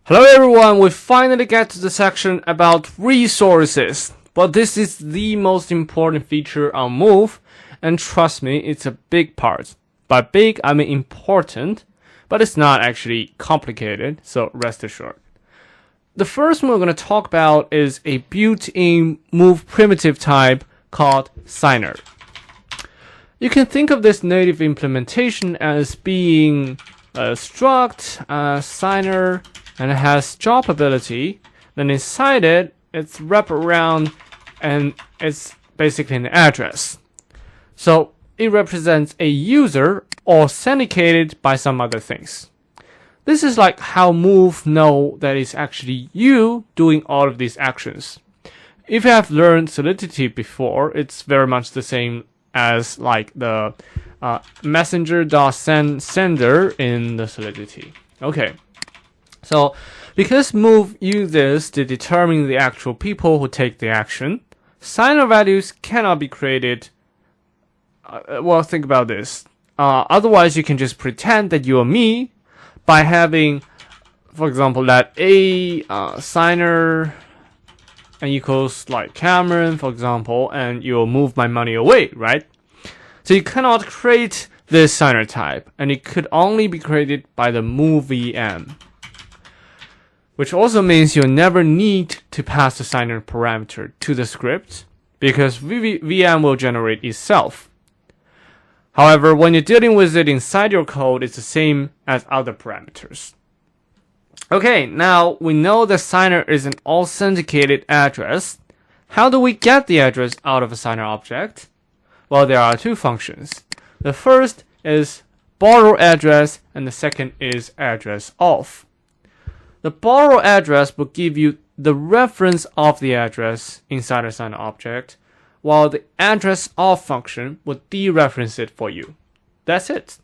Hello everyone, we finally get to the section about resources. But this is the most important feature on Move, and trust me, it's a big part. By big, I mean important, but it's not actually complicated, so rest assured. The first one we're going to talk about is a built-in Move primitive type called Signer. You can think of this native implementation as being a struct, a signer, and it has job ability. Then inside it, it's wraparound, and it's basically an address. So it represents a user authenticated by some other things. This is like how Move know that it's actually you doing all of these actions. If you have learned Solidity before, it's very much the same as like the messenger.sender in the Solidity. Okay. So, because Move uses to determine the actual people who take the action, signer values cannot be created. Well, think about this. Otherwise, you can just pretend that you are me by having, for example, that a signer and equals like Cameron, for example, and you'll move my money away, right? So you cannot create this signer type, and it could only be created by the Move VM. Which also means you'll never need to pass the signer parameter to the script, because VM will generate itself. However, when you're dealing with it inside your code, it's the same as other parameters. Okay, now we know the signer is an authenticated address. How do we get the address out of a signer object? Well, there are two functions. The first is borrow address, and the second is address of. The borrow address will give you the reference of the address inside a signer object, while the address of function will dereference it for you. That's it.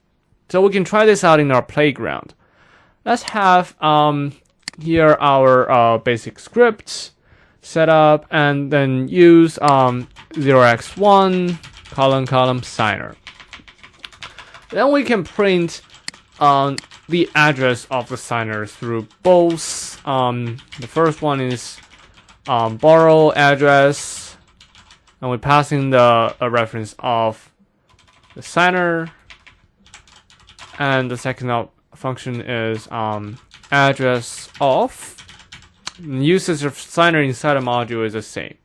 So we can try this out in our playground. Let's have here our basic script set up, and then use 0x1 column signer. Then we can print the address of the signer through both. The first one is borrow address, and we're passing the reference of the signer, and the second function is address of. The usage of signer inside a module is the same.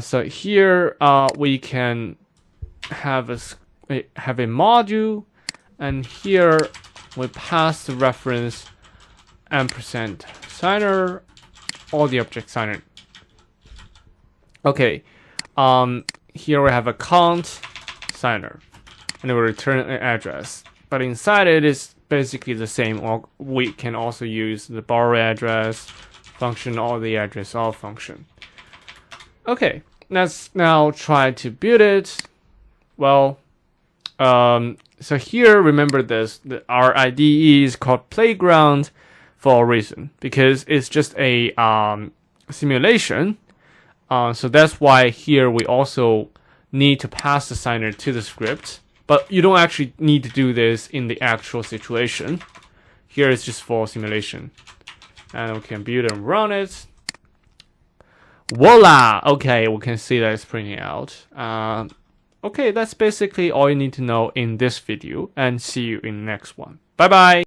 So here we can have a module, and here we pass the reference ampersand signer or the object signer. Okay, here we have a count signer, and it will return an address. But inside it is basically the same, or we can also use the borrow address function or the address of function. Okay, let's now try to build it. Well, so here, remember this, our IDE is called Playground for a reason, because it's just a simulation. So that's why here we also need to pass the signer to the script, but you don't actually need to do this in the actual situation. Here it's just for simulation. And we can build and run it. Voila! Okay, we can see that it's printing out. Okay, that's basically all you need to know in this video, and see you in the next one. Bye bye!